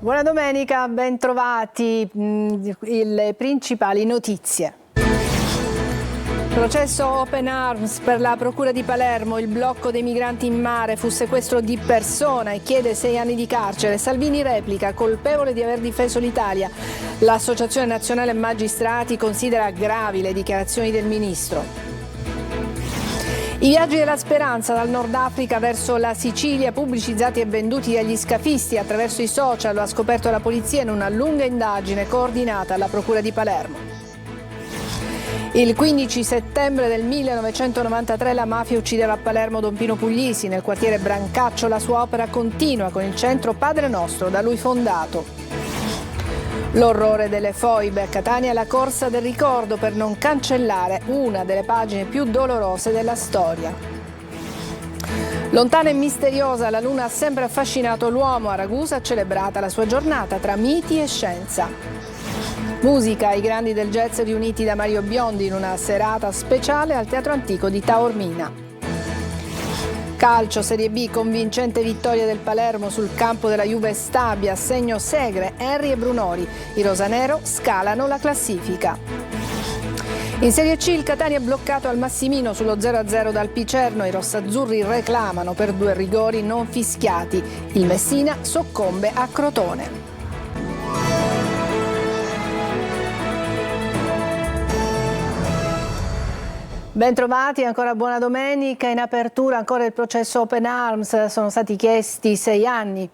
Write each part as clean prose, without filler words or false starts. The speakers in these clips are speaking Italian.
Buona domenica, ben trovati. Le principali notizie. Processo Open Arms per la Procura di Palermo, il blocco dei migranti in mare fu sequestro di persona e chiede 6 anni di carcere. Salvini replica, colpevole di aver difeso l'Italia. L'Associazione Nazionale Magistrati considera gravi le dichiarazioni del ministro. I viaggi della speranza dal Nord Africa verso la Sicilia, pubblicizzati e venduti dagli scafisti attraverso i social, lo ha scoperto la polizia in una lunga indagine coordinata alla Procura di Palermo. Il 15 settembre del 1993 la mafia uccideva a Palermo Don Pino Puglisi. Nel quartiere Brancaccio la sua opera continua con il centro Padre Nostro, da lui fondato. L'orrore delle foibe a Catania, la corsa del ricordo per non cancellare una delle pagine più dolorose della storia. Lontana e misteriosa, la luna ha sempre affascinato l'uomo. A Ragusa ha celebrata la sua giornata tra miti e scienza. Musica, i grandi del jazz riuniti da Mario Biondi in una serata speciale al Teatro Antico di Taormina. Calcio, Serie B, convincente vittoria del Palermo sul campo della Juve Stabia, segno Segre, Henry e Brunori. I rosanero scalano la classifica. In Serie C il Catania è bloccato al Massimino sullo 0-0 dal Picerno. I rossazzurri reclamano per 2 rigori non fischiati. Il Messina soccombe a Crotone. Bentrovati, ancora buona domenica. In apertura ancora il processo Open Arms, sono stati chiesti 6 anni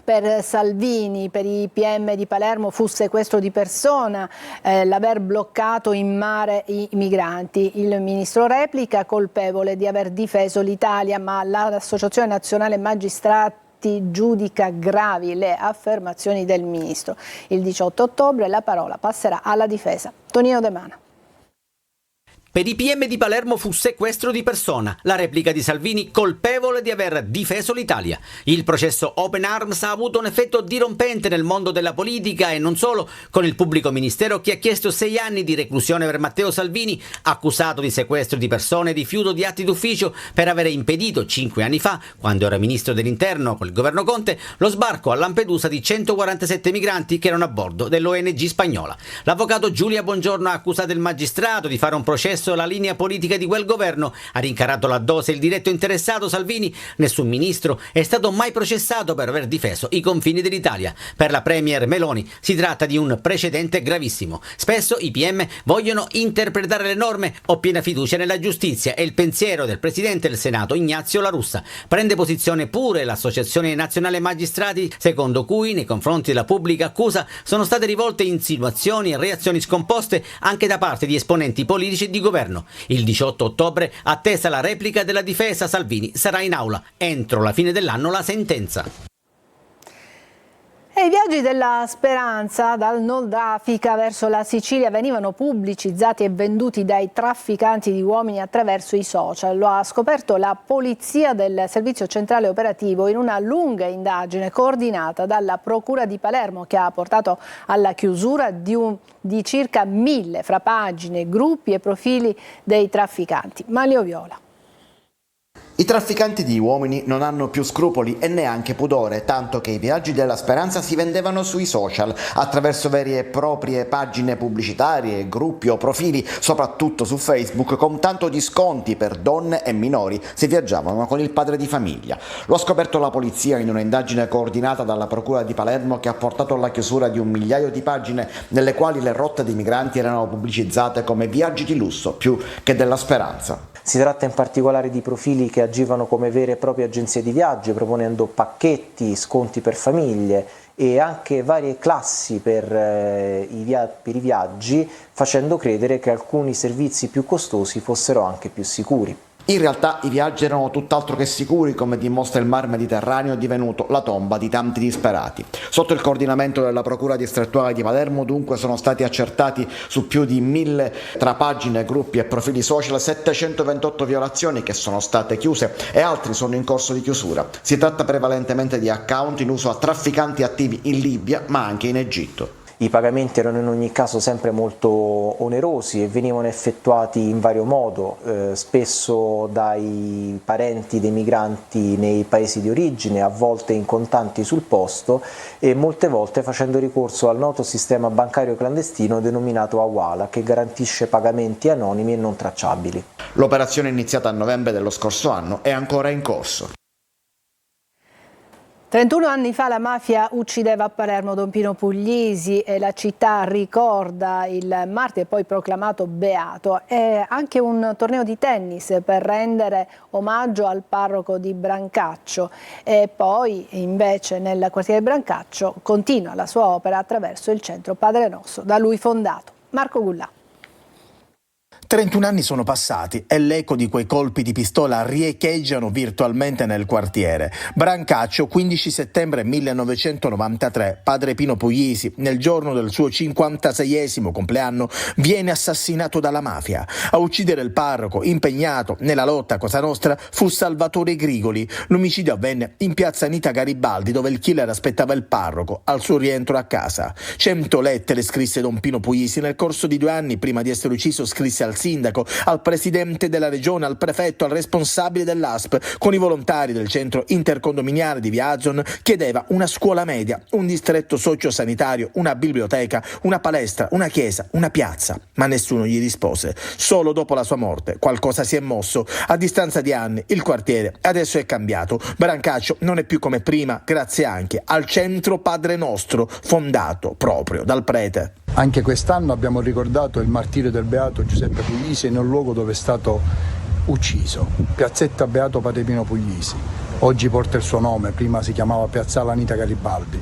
per Salvini. Per i PM di Palermo fu sequestro di persona, l'aver bloccato in mare i migranti. Il ministro replica, colpevole di aver difeso l'Italia, ma l'Associazione Nazionale Magistrati giudica gravi le affermazioni del ministro. Il 18 ottobre la parola passerà alla difesa. Tonino De Mana. Per i PM di Palermo fu sequestro di persona, la replica di Salvini, colpevole di aver difeso l'Italia. Il processo Open Arms ha avuto un effetto dirompente nel mondo della politica e non solo, con il pubblico ministero che ha chiesto 6 anni di reclusione per Matteo Salvini, accusato di sequestro di persone e rifiuto di atti d'ufficio per aver impedito 5 anni fa, quando era ministro dell'interno col governo Conte, lo sbarco a Lampedusa di 147 migranti che erano a bordo dell'ONG spagnola. L'avvocato Giulia Bongiorno ha accusato il magistrato di fare un processo la linea politica di quel governo, ha rincarato la dose il diretto interessato Salvini. Nessun ministro è stato mai processato per aver difeso i confini dell'Italia. Per la premier Meloni si tratta di un precedente gravissimo. Spesso i PM vogliono interpretare le norme. Ho piena fiducia nella giustizia e il pensiero del presidente del Senato Ignazio La Russa. Prende posizione pure l'Associazione Nazionale Magistrati, secondo cui nei confronti della pubblica accusa sono state rivolte insinuazioni e reazioni scomposte anche da parte di esponenti politici e di governo. Il 18 ottobre, attesa la replica della difesa, Salvini sarà in aula. Entro la fine dell'anno la sentenza. E i viaggi della speranza dal Nord Africa verso la Sicilia venivano pubblicizzati e venduti dai trafficanti di uomini attraverso i social. Lo ha scoperto la polizia del Servizio Centrale Operativo in una lunga indagine coordinata dalla Procura di Palermo, che ha portato alla chiusura di circa 1000 fra pagine, gruppi e profili dei trafficanti. Manlio Viola. I trafficanti di uomini non hanno più scrupoli e neanche pudore, tanto che i viaggi della speranza si vendevano sui social, attraverso vere e proprie pagine pubblicitarie, gruppi o profili, soprattutto su Facebook, con tanto di sconti per donne e minori se viaggiavano con il padre di famiglia. Lo ha scoperto la polizia in un'indagine coordinata dalla Procura di Palermo, che ha portato alla chiusura di 1 migliaio di pagine nelle quali le rotte dei migranti erano pubblicizzate come viaggi di lusso più che della speranza. Si tratta in particolare di profili che agivano come vere e proprie agenzie di viaggio, proponendo pacchetti, sconti per famiglie e anche varie classi per i viaggi, facendo credere che alcuni servizi più costosi fossero anche più sicuri. In realtà i viaggi erano tutt'altro che sicuri, come dimostra il mar Mediterraneo divenuto la tomba di tanti disperati. Sotto il coordinamento della Procura distrettuale di Palermo dunque sono stati accertati su più di 1000 tra pagine, gruppi e profili social 728 violazioni che sono state chiuse e altri sono in corso di chiusura. Si tratta prevalentemente di account in uso a trafficanti attivi in Libia ma anche in Egitto. I pagamenti erano in ogni caso sempre molto onerosi e venivano effettuati in vario modo, spesso dai parenti dei migranti nei paesi di origine, a volte in contanti sul posto e molte volte facendo ricorso al noto sistema bancario clandestino denominato Hawala, che garantisce pagamenti anonimi e non tracciabili. L'operazione iniziata a novembre dello scorso anno è ancora in corso. 31 anni fa la mafia uccideva a Palermo Don Pino Puglisi e la città ricorda il martire poi proclamato beato. E anche un torneo di tennis per rendere omaggio al parroco di Brancaccio. E poi invece nel quartiere Brancaccio continua la sua opera attraverso il centro Padre Nostro, da lui fondato. Marco Gullà. 31 anni sono passati e l'eco di quei colpi di pistola riecheggiano virtualmente nel quartiere. Brancaccio, 15 settembre 1993, padre Pino Puglisi, nel giorno del suo 56esimo compleanno, viene assassinato dalla mafia. A uccidere il parroco, impegnato nella lotta a Cosa Nostra, fu Salvatore Grigoli. L'omicidio avvenne in piazza Anita Garibaldi, dove il killer aspettava il parroco al suo rientro a casa. 100 lettere scrisse Don Pino Puglisi. Nel corso di 2 anni, prima di essere ucciso, scrisse al sindaco, al presidente della regione, al prefetto, al responsabile dell'ASP. Con i volontari del centro intercondominiale di Via Azon chiedeva una scuola media, un distretto sociosanitario, una biblioteca, una palestra, una chiesa, una piazza, ma nessuno gli rispose. Solo dopo la sua morte qualcosa si è mosso. A distanza di anni il quartiere adesso è cambiato. Brancaccio non è più come prima, grazie anche al centro Padre Nostro, fondato proprio dal prete. Anche quest'anno abbiamo ricordato il martirio del beato Giuseppe Puglisi nel luogo dove è stato ucciso, piazzetta Beato Padre Pino Puglisi. Oggi porta il suo nome, prima si chiamava Piazzale Anita Garibaldi.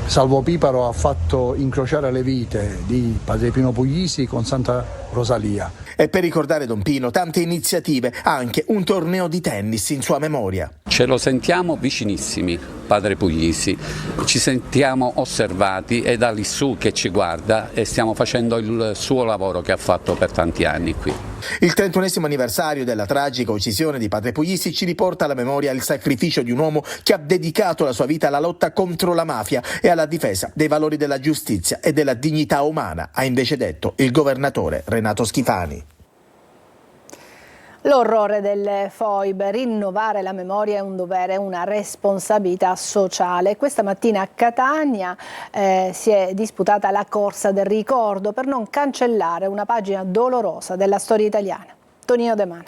Salvo Piparo ha fatto incrociare le vite di Padre Pino Puglisi con Santa Rosalia. E per ricordare Don Pino, tante iniziative, anche un torneo di tennis in sua memoria. Ce lo sentiamo vicinissimi, padre Puglisi, ci sentiamo osservati, è da lì su che ci guarda e stiamo facendo il suo lavoro che ha fatto per tanti anni qui. Il 31esimo anniversario della tragica uccisione di padre Puglisi ci riporta alla memoria il sacrificio di un uomo che ha dedicato la sua vita alla lotta contro la mafia e alla difesa dei valori della giustizia e della dignità umana, ha invece detto il governatore Renato Schifani. L'orrore delle foibe, rinnovare la memoria è un dovere, una responsabilità sociale. Questa mattina a Catania si è disputata la corsa del ricordo per non cancellare una pagina dolorosa della storia italiana. Tonino De Mana.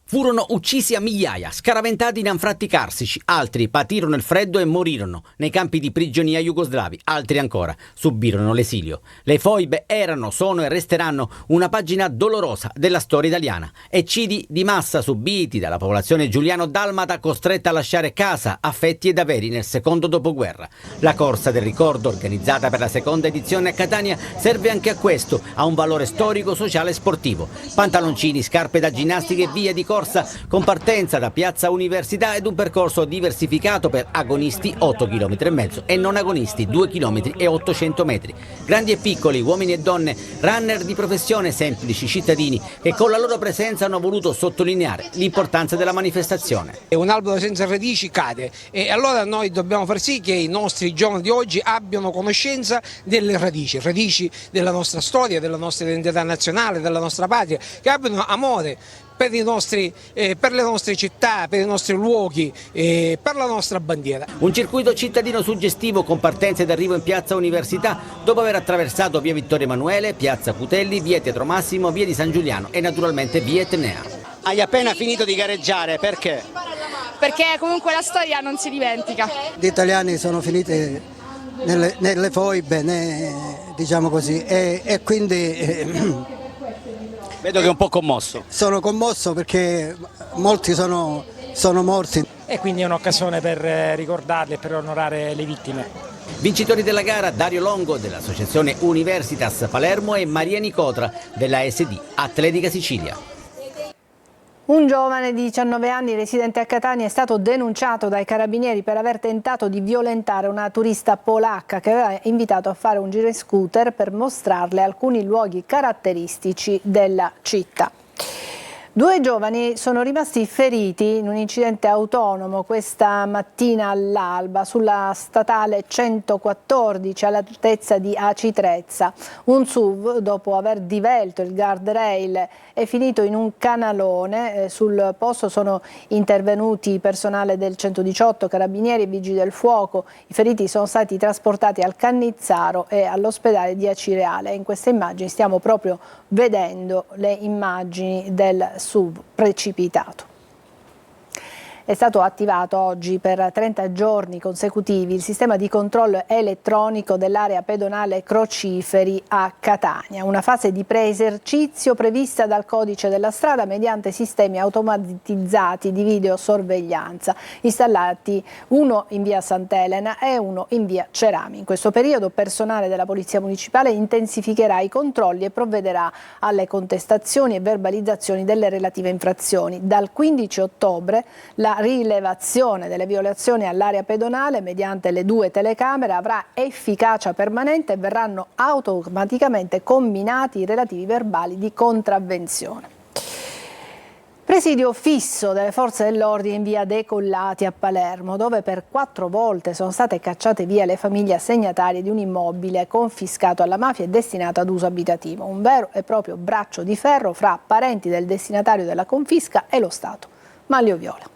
Furono uccisi a migliaia, scaraventati in anfratti carsici, altri patirono il freddo e morirono nei campi di prigionia jugoslavi, altri ancora subirono l'esilio. Le foibe erano, sono e resteranno una pagina dolorosa della storia italiana. Eccidi di massa subiti dalla popolazione giuliano-dalmata costretta a lasciare casa, affetti ed averi nel secondo dopoguerra. La corsa del ricordo, organizzata per la seconda edizione a Catania, serve anche a questo, a un valore storico, sociale e sportivo. Pantaloncini, scarpe da ginnastica e via di corsa con partenza da Piazza Università ed un percorso diversificato per agonisti 8,5 km e non agonisti 2,8 km. Grandi e piccoli, uomini e donne, runner di professione, semplici cittadini che con la loro presenza hanno voluto sottolineare l'importanza della manifestazione. Un albero senza radici cade e allora noi dobbiamo far sì che i nostri giovani di oggi abbiano conoscenza delle radici della nostra storia, della nostra identità nazionale, della nostra patria, che abbiano amore per le nostre città, per i nostri luoghi, per la nostra bandiera. Un circuito cittadino suggestivo con partenza ed arrivo in Piazza Università dopo aver attraversato via Vittorio Emanuele, Piazza Putelli, via Teatro Massimo, via di San Giuliano e naturalmente via Etnea. Hai appena finito di gareggiare, perché? Perché comunque la storia non si dimentica. Gli italiani sono finiti nelle foibe, diciamo così, e quindi... Vedo che è un po' commosso. Sono commosso perché molti sono morti. E quindi è un'occasione per ricordarli e per onorare le vittime. Vincitori della gara Dario Longo dell'Associazione Universitas Palermo e Maria Nicotra della SD Atletica Sicilia. Un giovane di 19 anni residente a Catania è stato denunciato dai carabinieri per aver tentato di violentare una turista polacca che aveva invitato a fare un giro in scooter per mostrarle alcuni luoghi caratteristici della città. 2 giovani sono rimasti feriti in un incidente autonomo questa mattina all'alba sulla statale 114 all'altezza di Aci Trezza. Un SUV, dopo aver divelto il guardrail, è finito in un canalone. Sul posto sono intervenuti personale del 118, carabinieri e vigili del fuoco. I feriti sono stati trasportati al Cannizzaro e all'ospedale di Acireale. In queste immagini stiamo proprio vedendo le immagini del SUV precipitato. È stato attivato oggi per 30 giorni consecutivi il sistema di controllo elettronico dell'area pedonale Crociferi a Catania, una fase di preesercizio prevista dal codice della strada mediante sistemi automatizzati di videosorveglianza, installati uno in via Sant'Elena e uno in via Cerami. In questo periodo personale della Polizia Municipale intensificherà i controlli e provvederà alle contestazioni e verbalizzazioni delle relative infrazioni. Dal 15 ottobre la rilevazione delle violazioni all'area pedonale mediante le 2 telecamere avrà efficacia permanente e verranno automaticamente combinati i relativi verbali di contravvenzione. Presidio fisso delle forze dell'ordine in via Decollati a Palermo, dove per 4 volte sono state cacciate via le famiglie assegnatarie di un immobile confiscato alla mafia e destinato ad uso abitativo. Un vero e proprio braccio di ferro fra parenti del destinatario della confisca e lo Stato. Manlio Viola.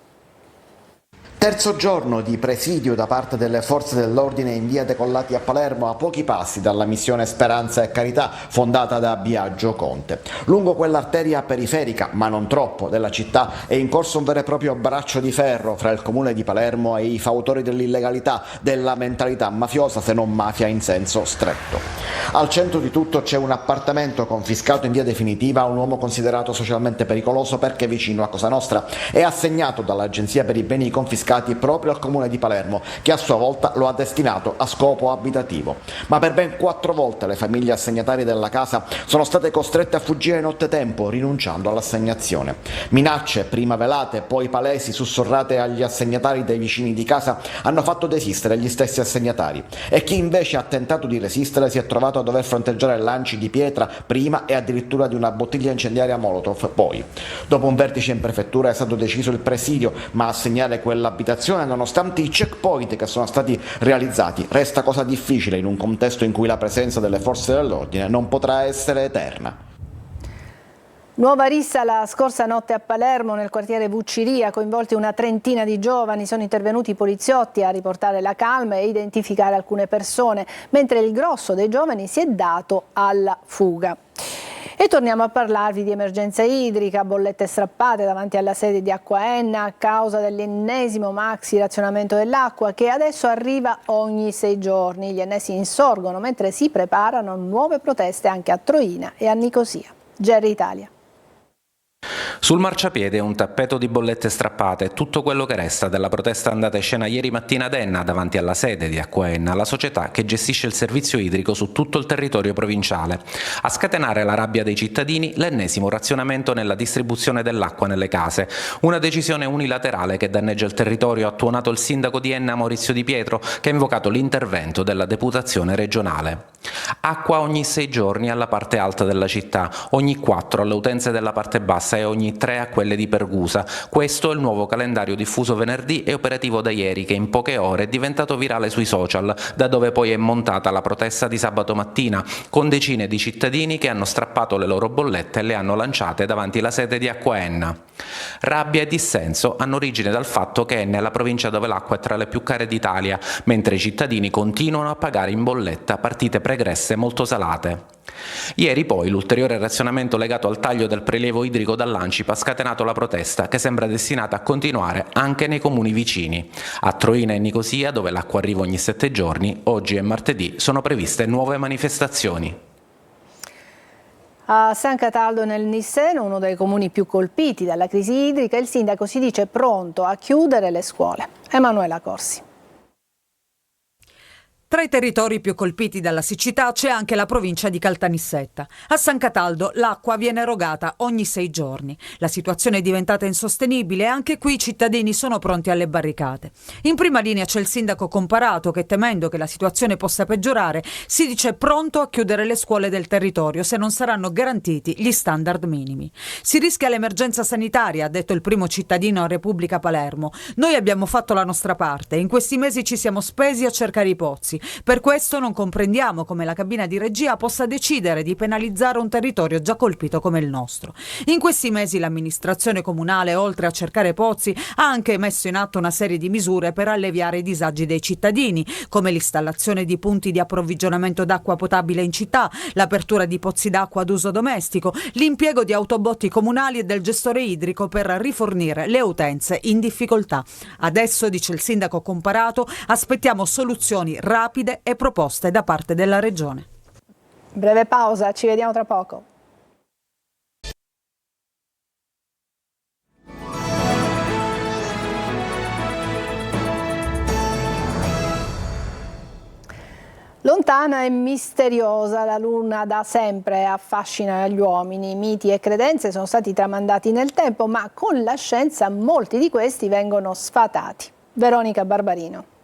Terzo giorno di presidio da parte delle forze dell'ordine in via Decollati a Palermo, a pochi passi dalla missione Speranza e Carità fondata da Biagio Conte. Lungo quell'arteria periferica, ma non troppo, della città è in corso un vero e proprio braccio di ferro fra il comune di Palermo e i fautori dell'illegalità, della mentalità mafiosa, se non mafia in senso stretto. Al centro di tutto c'è un appartamento confiscato in via definitiva a un uomo considerato socialmente pericoloso perché vicino a Cosa Nostra e assegnato dall'Agenzia per i beni confiscati proprio al comune di Palermo, che a sua volta lo ha destinato a scopo abitativo. Ma per ben 4 volte le famiglie assegnatarie della casa sono state costrette a fuggire nottetempo, rinunciando all'assegnazione. Minacce, prima velate, poi palesi, sussurrate agli assegnatari dei vicini di casa, hanno fatto desistere gli stessi assegnatari. E chi invece ha tentato di resistere si è trovato a dover fronteggiare lanci di pietra prima e addirittura di una bottiglia incendiaria Molotov poi. Dopo un vertice in prefettura è stato deciso il presidio, ma assegnare quell'abitazione, nonostante i checkpoint che sono stati realizzati, resta cosa difficile in un contesto in cui la presenza delle forze dell'ordine non potrà essere eterna. Nuova rissa la scorsa notte a Palermo, nel quartiere Vucciria, coinvolti una trentina di giovani. Sono intervenuti i poliziotti a riportare la calma e identificare alcune persone, mentre il grosso dei giovani si è dato alla fuga. E torniamo a parlarvi di emergenza idrica, bollette strappate davanti alla sede di Acquaenna a causa dell'ennesimo maxi razionamento dell'acqua che adesso arriva ogni 6 giorni. Gli ennessi insorgono mentre si preparano nuove proteste anche a Troina e a Nicosia. Gerry Italia. Sul marciapiede un tappeto di bollette strappate, tutto quello che resta della protesta andata in scena ieri mattina ad Enna davanti alla sede di Acquaenna, la società che gestisce il servizio idrico su tutto il territorio provinciale. A scatenare la rabbia dei cittadini l'ennesimo razionamento nella distribuzione dell'acqua nelle case, una decisione unilaterale che danneggia il territorio, ha tuonato il sindaco di Enna Maurizio Di Pietro, che ha invocato l'intervento della deputazione regionale. Acqua ogni 6 giorni alla parte alta della città, ogni 4 alle utenze della parte bassa e ogni 3 a quelle di Pergusa. Questo è il nuovo calendario diffuso venerdì e operativo da ieri, che in poche ore è diventato virale sui social, da dove poi è montata la protesta di sabato mattina, con decine di cittadini che hanno strappato le loro bollette e le hanno lanciate davanti alla sede di Acquaenna. Rabbia e dissenso hanno origine dal fatto che Enna è la provincia dove l'acqua è tra le più care d'Italia, mentre i cittadini continuano a pagare in bolletta partite pregresse molto salate. Ieri poi l'ulteriore razionamento legato al taglio del prelievo idrico dall'Ancip ha scatenato la protesta, che sembra destinata a continuare anche nei comuni vicini. A Troina e Nicosia, dove l'acqua arriva ogni 7 giorni, oggi e martedì sono previste nuove manifestazioni. A San Cataldo nel Nisseno, uno dei comuni più colpiti dalla crisi idrica, il sindaco si dice pronto a chiudere le scuole. Emanuela Corsi. Tra i territori più colpiti dalla siccità c'è anche la provincia di Caltanissetta. A San Cataldo l'acqua viene erogata ogni 6 giorni. La situazione è diventata insostenibile e anche qui i cittadini sono pronti alle barricate. In prima linea c'è il sindaco Comparato che, temendo che la situazione possa peggiorare, si dice pronto a chiudere le scuole del territorio se non saranno garantiti gli standard minimi. Si rischia l'emergenza sanitaria, ha detto il primo cittadino a Repubblica Palermo. Noi abbiamo fatto la nostra parte. In questi mesi ci siamo spesi a cercare i pozzi. Per questo non comprendiamo come la cabina di regia possa decidere di penalizzare un territorio già colpito come il nostro. In questi mesi l'amministrazione comunale, oltre a cercare pozzi, ha anche messo in atto una serie di misure per alleviare i disagi dei cittadini, come l'installazione di punti di approvvigionamento d'acqua potabile in città, l'apertura di pozzi d'acqua ad uso domestico, l'impiego di autobotti comunali e del gestore idrico per rifornire le utenze in difficoltà. Adesso, dice il sindaco Comparato, aspettiamo soluzioni rapide e proposte da parte della Regione. Breve pausa, ci vediamo tra poco. Lontana e misteriosa, la Luna da sempre affascina gli uomini. Miti e credenze sono stati tramandati nel tempo, ma con la scienza molti di questi vengono sfatati. Veronica Barbarino.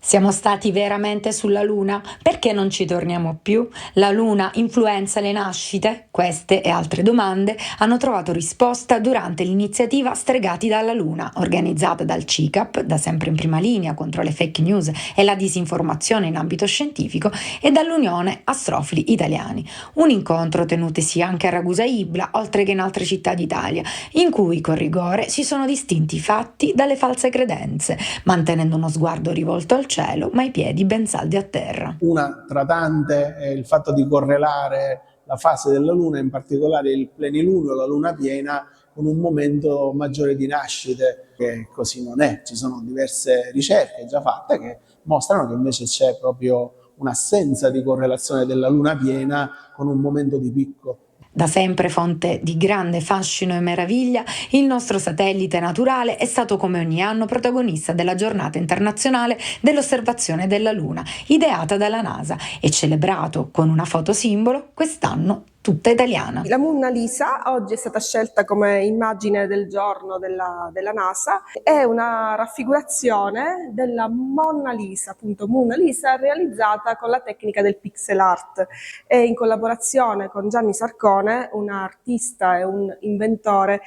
Siamo stati veramente sulla Luna? Perché non ci torniamo più? La Luna influenza le nascite? Queste e altre domande hanno trovato risposta durante l'iniziativa Stregati dalla Luna, organizzata dal CICAP, da sempre in prima linea contro le fake news e la disinformazione in ambito scientifico, e dall'Unione Astrofili Italiani. Un incontro tenutosi anche a Ragusa Ibla, oltre che in altre città d'Italia, in cui con rigore si sono distinti i fatti dalle false credenze, mantenendo uno sguardo rivolto al cielo, ma i piedi ben saldi a terra. Una tra tante è il fatto di correlare la fase della Luna, in particolare il plenilunio, la Luna piena, con un momento maggiore di nascite, che così non è. Ci sono diverse ricerche già fatte che mostrano che invece c'è proprio un'assenza di correlazione della Luna piena con un momento di picco. Da sempre fonte di grande fascino e meraviglia, il nostro satellite naturale è stato come ogni anno protagonista della giornata internazionale dell'osservazione della Luna, ideata dalla NASA e celebrato con una foto simbolo, quest'anno tutta italiana. La Mona Lisa oggi è stata scelta come immagine del giorno della NASA, è una raffigurazione della Mona Lisa, appunto Mona Lisa, realizzata con la tecnica del pixel art e in collaborazione con Gianni Sarcone, un artista e un inventore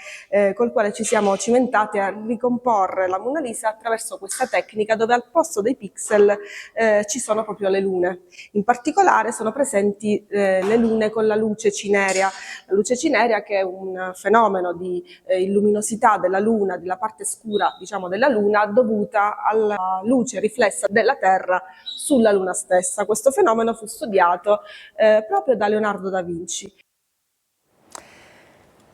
col quale ci siamo cimentati a ricomporre la Mona Lisa attraverso questa tecnica, dove al posto dei pixel ci sono proprio le lune. In particolare sono presenti le lune con la luce cinerea. La luce cinerea, che è un fenomeno di illuminosità della Luna, della parte scura, diciamo, della Luna, dovuta alla luce riflessa della Terra sulla Luna stessa. Questo fenomeno fu studiato proprio da Leonardo da Vinci.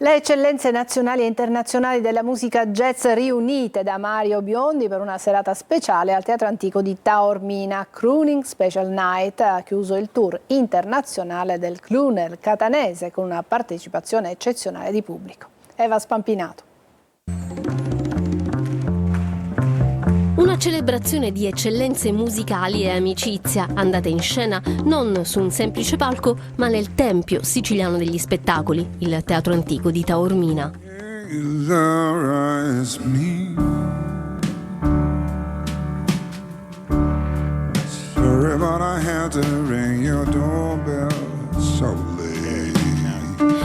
Le eccellenze nazionali e internazionali della musica jazz riunite da Mario Biondi per una serata speciale al Teatro Antico di Taormina. Crooning Special Night ha chiuso il tour internazionale del crooner catanese con una partecipazione eccezionale di pubblico. Eva Spampinato. Una celebrazione di eccellenze musicali e amicizia, andata in scena non su un semplice palco, ma nel Tempio Siciliano degli Spettacoli, il Teatro Antico di Taormina.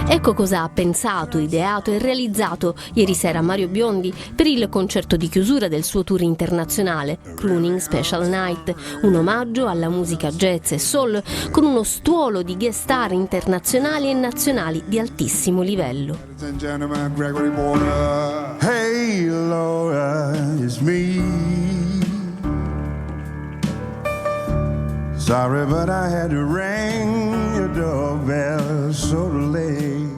Ecco cosa ha pensato, ideato e realizzato ieri sera Mario Biondi per il concerto di chiusura del suo tour internazionale, Crooning Special Night, un omaggio alla musica jazz e soul con uno stuolo di guest star internazionali e nazionali di altissimo livello. Hey Laura, it's me. Sorry, but I had to ring your doorbell so late.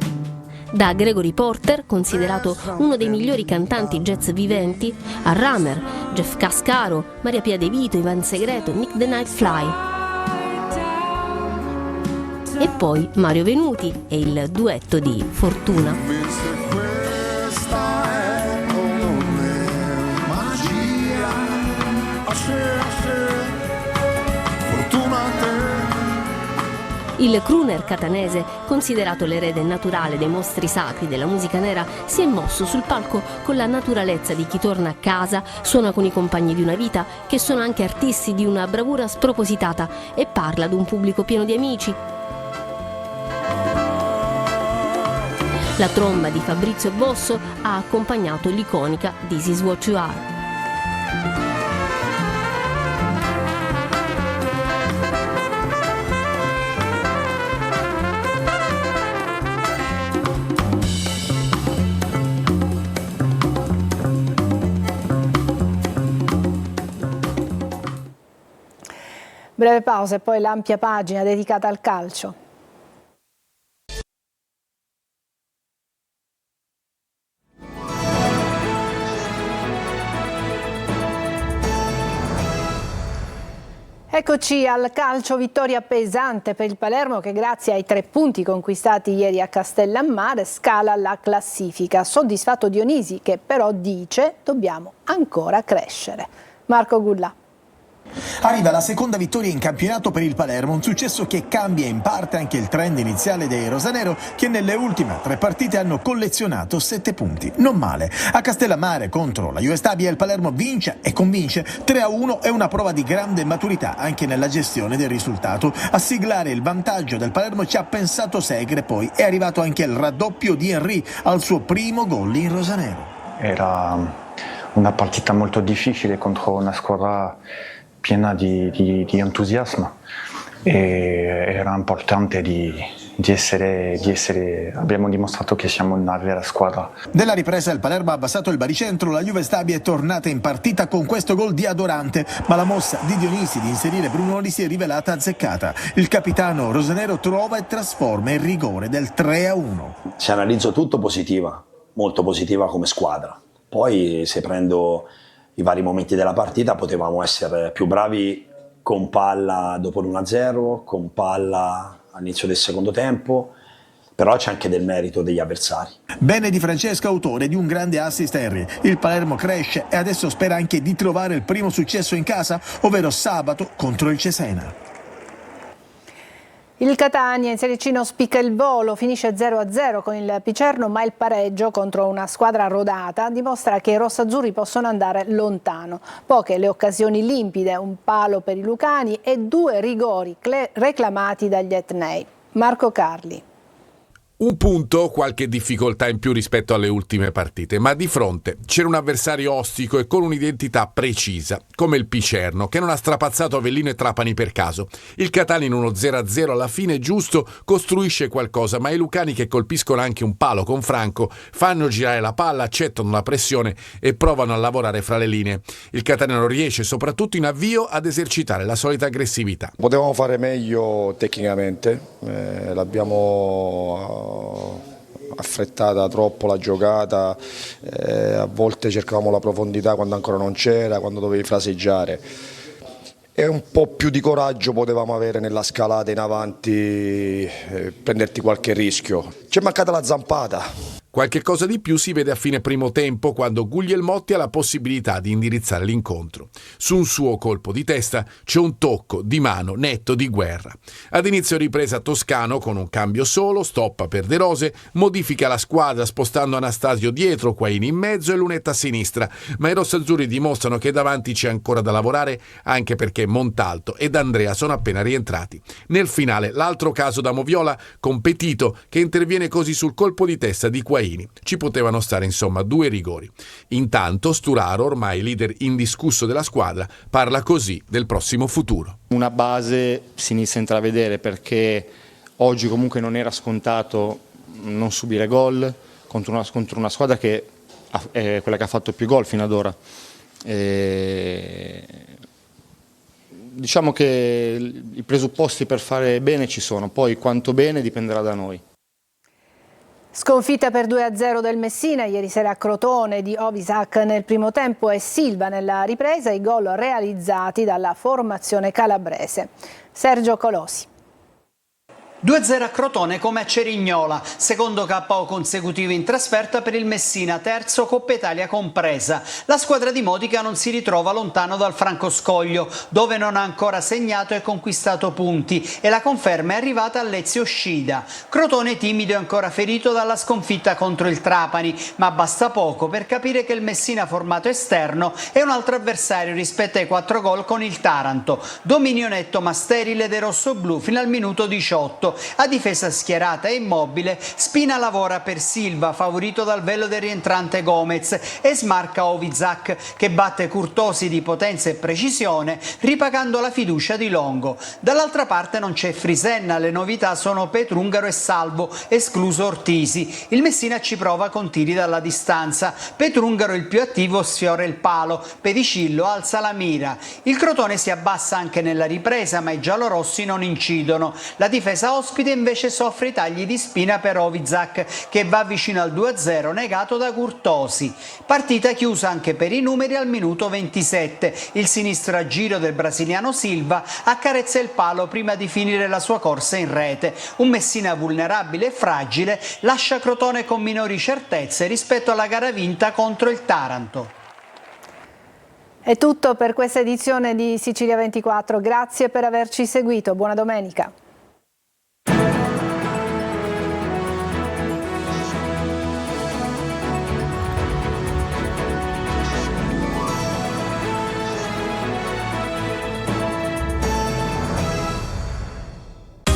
Da Gregory Porter, considerato uno dei migliori cantanti jazz viventi, a Ramer, Jeff Cascaro, Maria Pia De Vito, Ivan Segreto, Nick the Night Fly. E poi Mario Venuti e il duetto di Fortuna. Il crooner catanese, considerato l'erede naturale dei mostri sacri della musica nera, si è mosso sul palco con la naturalezza di chi torna a casa, suona con i compagni di una vita, che sono anche artisti di una bravura spropositata, e parla ad un pubblico pieno di amici. La tromba di Fabrizio Bosso ha accompagnato l'iconica This Is What You Are. Breve pausa e poi l'ampia pagina dedicata al calcio. Eccoci al calcio, vittoria pesante per il Palermo che grazie ai 3 punti conquistati ieri a Castellammare scala la classifica. Soddisfatto Dionisi che però dice dobbiamo ancora crescere. Marco Gullà. Arriva la seconda vittoria in campionato per il Palermo, un successo che cambia in parte anche il trend iniziale dei rosanero che nelle ultime 3 partite hanno collezionato 7 punti. Non male. A Castellammare contro la Juve Stabia il Palermo vince e convince. 3-1 è una prova di grande maturità anche nella gestione del risultato. A siglare il vantaggio del Palermo ci ha pensato Segre, poi è arrivato anche il raddoppio di Henry al suo primo gol in rosanero. Era una partita molto difficile contro una squadra piena di entusiasmo e era importante di essere, abbiamo dimostrato che siamo una vera squadra. Della ripresa il Palermo ha abbassato il baricentro, la Juve Stabia è tornata in partita con questo gol di Adorante, ma la mossa di Dionisi di inserire Brunoli si è rivelata azzeccata. Il capitano rosanero trova e trasforma il rigore del 3-1. Se analizzo tutto positiva, molto positiva come squadra. Poi se prendo i vari momenti della partita potevamo essere più bravi con palla dopo l'1-0, con palla all'inizio del secondo tempo, però c'è anche del merito degli avversari. Bene di Francesco, autore di un grande assist Henry. Il Palermo cresce e adesso spera anche di trovare il primo successo in casa, ovvero sabato contro il Cesena. Il Catania in Serie C non spicca il volo, finisce 0-0 con il Picerno, ma il pareggio contro una squadra rodata dimostra che i rossazzurri possono andare lontano. Poche le occasioni limpide, un palo per i lucani e 2 rigori reclamati dagli etnei. Marco Carli. Un punto, qualche difficoltà in più rispetto alle ultime partite, ma di fronte c'era un avversario ostico e con un'identità precisa, come il Picerno, che non ha strapazzato Avellino e Trapani per caso. Il Catania in uno 0-0 alla fine giusto costruisce qualcosa, ma i lucani che colpiscono anche un palo con Franco fanno girare la palla, accettano la pressione e provano a lavorare fra le linee. Il Catania non riesce, soprattutto in avvio, ad esercitare la solita aggressività. Potevamo fare meglio tecnicamente, l'abbiamo affrettata troppo la giocata, a volte cercavamo la profondità quando ancora non c'era, quando dovevi fraseggiare, e un po' più di coraggio potevamo avere nella scalata in avanti, prenderti qualche rischio. Ci è mancata la zampata. Qualche cosa di più si vede a fine primo tempo quando Guglielmotti ha la possibilità di indirizzare l'incontro. Su un suo colpo di testa c'è un tocco di mano netto di Guerra. Ad inizio ripresa Toscano con un cambio solo, stoppa per De Rose, modifica la squadra spostando Anastasio dietro, Quaini in mezzo e Lunetta a sinistra, ma i rossazzurri dimostrano che davanti c'è ancora da lavorare anche perché Montalto ed Andrea sono appena rientrati. Nel finale l'altro caso da Moviola con Petito che interviene così sul colpo di testa di Quaini. Ci potevano stare insomma 2 rigori. Intanto Sturaro, ormai leader indiscusso della squadra, parla così del prossimo futuro. Una base si inizia a intravedere perché oggi comunque non era scontato non subire gol contro una squadra che è quella che ha fatto più gol fino ad ora. Diciamo che i presupposti per fare bene ci sono, poi quanto bene dipenderà da noi. Sconfitta per 2-0 del Messina ieri sera a Crotone di Ovisac nel primo tempo e Silva nella ripresa, i gol realizzati dalla formazione calabrese. Sergio Colosi. 2-0 a Crotone come a Cerignola, secondo KO consecutivo in trasferta per il Messina, terzo Coppa Italia compresa. La squadra di Modica non si ritrova lontano dal Francoscoglio, dove non ha ancora segnato e conquistato punti, e la conferma è arrivata a Lezio Scida. Crotone timido e ancora ferito dalla sconfitta contro il Trapani, ma basta poco per capire che il Messina formato esterno è un altro avversario rispetto ai 4 gol con il Taranto. Dominio netto ma sterile dei rossoblù fino al minuto 18. A difesa schierata e immobile, Spina lavora per Silva, favorito dal velo del rientrante Gomez, e smarca Ovizac, che batte Curtosi di potenza e precisione, ripagando la fiducia di Longo. Dall'altra parte non c'è Frisenna, le novità sono Petrungaro e Salvo, escluso Ortisi. Il Messina ci prova con tiri dalla distanza. Petrungaro, il più attivo, sfiora il palo, Pedicillo alza la mira. Il Crotone si abbassa anche nella ripresa, ma i giallorossi non incidono. La difesa ospite invece soffre i tagli di spina per Ovizac, che va vicino al 2-0 negato da Curtosi. Partita chiusa anche per i numeri al minuto 27. Il sinistro a giro del brasiliano Silva accarezza il palo prima di finire la sua corsa in rete. Un Messina vulnerabile e fragile lascia Crotone con minori certezze rispetto alla gara vinta contro il Taranto. È tutto per questa edizione di Sicilia 24. Grazie per averci seguito. Buona domenica.